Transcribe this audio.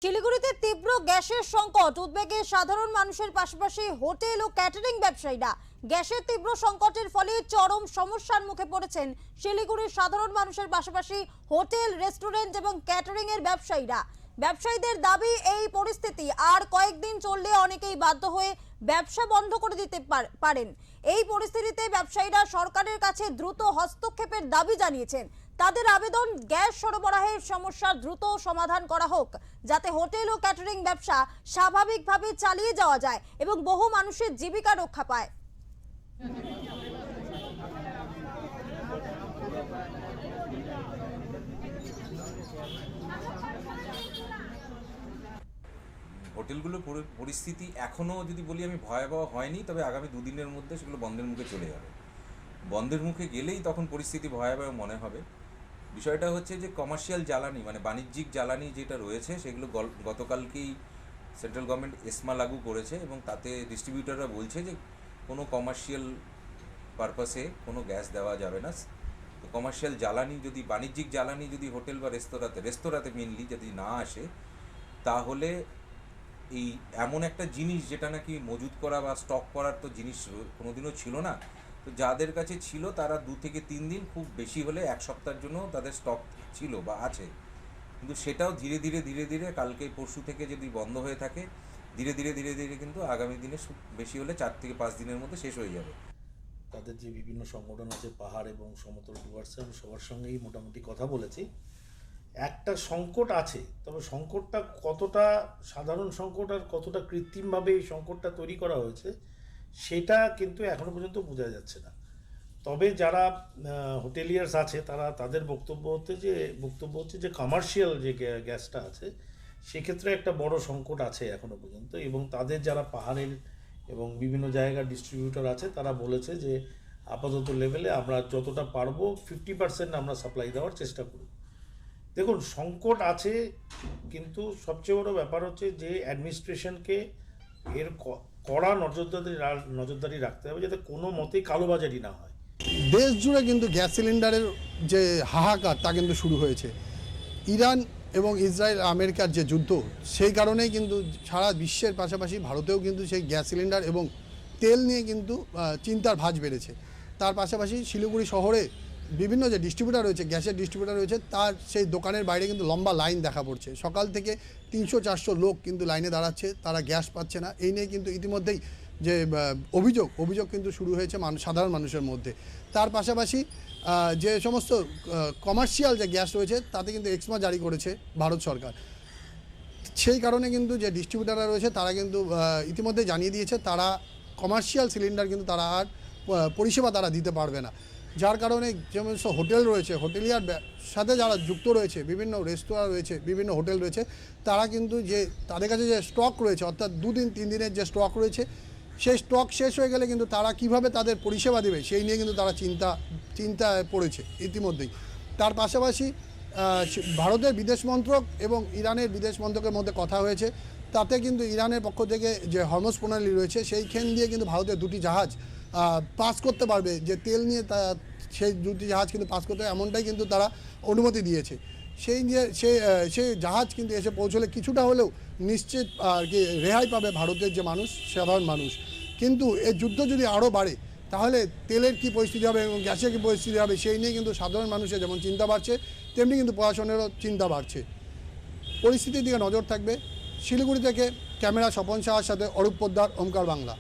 শিলিগুড়িতে তীব্র গ্যাসের সংকট, উদ্বেগে সাধারণ মানুষের পাশাপাশি হোটেল ও ক্যাটারিং ব্যবসায়ীরা। গ্যাসের তীব্র সংকটের ফলে চরম সমস্যার মুখে পড়েছেন শিলিগুড়ির সাধারণ মানুষের পাশাপাশি হোটেল, রেস্টুরেন্ট এবং ক্যাটারিং এর ব্যবসায়ীরা। ব্যবসায়ীদের দাবি, এই পরিস্থিতি আর কয়েকদিন চললে অনেকেই বাধ্য হয়ে ব্যবসা বন্ধ করে দিতে পারেন। এই পরিস্থিতিতে ব্যবসায়ীরা সরকারের কাছে দ্রুত হস্তক্ষেপের দাবি জানিয়েছেন। তাদের আবেদন, গ্যাস সরবরাহের সমস্যা দ্রুত সমাধান করা হোক, যাতে হোটেল ও ক্যাটারিং ব্যবসা স্বাভাবিকভাবে চালিয়ে যাওয়া যায় এবং বহু মানুষের জীবিকা রক্ষা পায়। হোটেলগুলোর পরিস্থিতি এখনও যদি বলি আমি ভয়াবহ হয়নি, তবে আগামী দুদিনের মধ্যে সেগুলো বন্ধের মুখে চলে যাবে। বন্ধের মুখে গেলেই তখন পরিস্থিতি ভয়াবহ মনে হবে। বিষয়টা হচ্ছে যে কমার্শিয়াল জ্বালানি মানে বাণিজ্যিক জ্বালানি যেটা রয়েছে সেগুলো গতকালকেই সেন্ট্রাল গভর্নমেন্ট এসমা লাগু করেছে এবং তাতে ডিস্ট্রিবিউটাররা বলছে যে কোনো কমার্শিয়াল পারপাসে কোনো গ্যাস দেওয়া যাবে না। তো কমার্শিয়াল জ্বালানি যদি বাণিজ্যিক জ্বালানি যদি হোটেল বা রেস্তোরাঁতে মেনলি যদি না আসে, তাহলে এই এমন একটা জিনিস যেটা নাকি মজুত করা বা স্টক করার তো জিনিস কোনোদিনও ছিল না, তো যাদের কাছে ছিল তারা 2 থেকে 3 দিন, খুব বেশি হলে 1 সপ্তাহের জন্য তাদের স্টক ছিল বা আছে। কিন্তু সেটাও ধীরে ধীরে কালকে পরশু থেকে যদি বন্ধ হয়ে থাকে, ধীরে ধীরে কিন্তু আগামী দিনে বেশি হলে 4 থেকে 5 দিনের মধ্যে শেষ হয়ে যাবে। তাদের যে বিভিন্ন সংগঠন আছে, পাহাড় এবং সমতল ডুয়ার্সে, আমি সবার সঙ্গেই মোটামুটি কথা বলেছি। একটা সংকট আছে, তবে সংকটটা কতটা সাধারণ সংকট আর কতটা কৃত্রিমভাবে এই সংকটটা তৈরি করা হয়েছে সেটা কিন্তু এখনো পর্যন্ত বোঝা যাচ্ছে না। তবে যারা হোটেলিয়ার্স আছে তাদের বক্তব্য হচ্ছে যে কমার্শিয়াল যে গ্যাসটা আছে সেক্ষেত্রে একটা বড় সংকট আছে এখনো পর্যন্ত, এবং তাদের যারা পাহাড়ের এবং বিভিন্ন জায়গার ডিস্ট্রিবিউটর আছে তারা বলেছে যে আপাতত লেভেলে আমরা যতটা পারবো 50% আমরা সাপ্লাই দেওয়ার চেষ্টা করব। দেখুন, সংকট আছে, কিন্তু সবচেয়ে বড় ব্যাপার হচ্ছে যে অ্যাডমিনিস্ট্রেশনকে এর কড়া নজরদারি রাখতে হবে, যাতে কোনো মতেই কালোবাজারি না হয়। দেশ জুড়ে কিন্তু গ্যাস সিলিন্ডারের যে হাহাকার তা কিন্তু শুরু হয়েছে। ইরান এবং ইসরায়েল আমেরিকার যে যুদ্ধ, সেই কারণেই কিন্তু সারা বিশ্বের পাশাপাশি ভারতেও কিন্তু সেই গ্যাস সিলিন্ডার এবং তেল নিয়ে কিন্তু চিন্তার ভাঁজ বেড়েছে। তার পাশাপাশি শিলিগুড়ি শহরে বিভিন্ন যে ডিস্ট্রিবিউটার রয়েছে, গ্যাসের ডিস্ট্রিবিউটার রয়েছে, তার সেই দোকানের বাইরে কিন্তু লম্বা লাইন দেখা পড়ছে। সকাল থেকে 300-400 লোক কিন্তু লাইনে দাঁড়াচ্ছে, তারা গ্যাস পাচ্ছে না। এই নিয়ে কিন্তু ইতিমধ্যেই যে অভিযোগ কিন্তু শুরু হয়েছে সাধারণ মানুষের মধ্যে। তার পাশাপাশি যে সমস্ত কমার্শিয়াল যে গ্যাস রয়েছে তাতে কিন্তু এক্সমা জারি করেছে ভারত সরকার। সেই কারণে কিন্তু যে ডিস্ট্রিবিউটাররা রয়েছে তারা কিন্তু ইতিমধ্যে জানিয়ে দিয়েছে তারা কমার্শিয়াল সিলিন্ডার কিন্তু তারা আর পরিষেবা তারা দিতে পারবে না। যার কারণে যেমন হোটেল রয়েছে, হোটেলিয়ার সাথে যারা যুক্ত রয়েছে, বিভিন্ন রেস্তোরাঁ রয়েছে, বিভিন্ন হোটেল রয়েছে, তারা কিন্তু যে তাদের কাছে যে স্টক রয়েছে, অর্থাৎ 2 দিন 3 দিনের যে স্টক রয়েছে, সেই স্টক শেষ হয়ে গেলে কিন্তু তারা কিভাবে তাদের পরিষেবা দেবে সেই নিয়ে কিন্তু তারা চিন্তায় পড়েছে ইতিমধ্যেই। তার পাশাপাশি ভারতের বিদেশ মন্ত্রক এবং ইরানের বিদেশ মন্ত্রকের মধ্যে কথা হয়েছে। তাতে কিন্তু ইরানের পক্ষ থেকে যে হরমুজ প্রণালী রয়েছে সেইখান দিয়ে কিন্তু ভারতের 2টি জাহাজ পাস করতে পারবে, যে তেল নিয়ে সেই 2টি জাহাজ কিন্তু পাস করতে, এমনটাই কিন্তু তারা অনুমতি দিয়েছে। সেই জাহাজ কিন্তু এসে পৌঁছলে কিছুটা হলেও নিশ্চিত আর কি রেহাই পাবে ভারতের যে মানুষ, সাধারণ মানুষ। কিন্তু এই যুদ্ধ যদি আরও বাড়ে তাহলে তেলের কী পরিস্থিতি হবে এবং গ্যাসের কী পরিস্থিতি হবে সেই নিয়ে কিন্তু সাধারণ মানুষের যেমন চিন্তা বাড়ছে, তেমনি কিন্তু প্রশাসনেরও চিন্তা বাড়ছে। পরিস্থিতির দিকে নজর থাকবে। শিলিগুড়ি থেকে ক্যামেরা স্বপন সাহার সাথে অরূপ পোদ্দার, ওমকার বাংলা।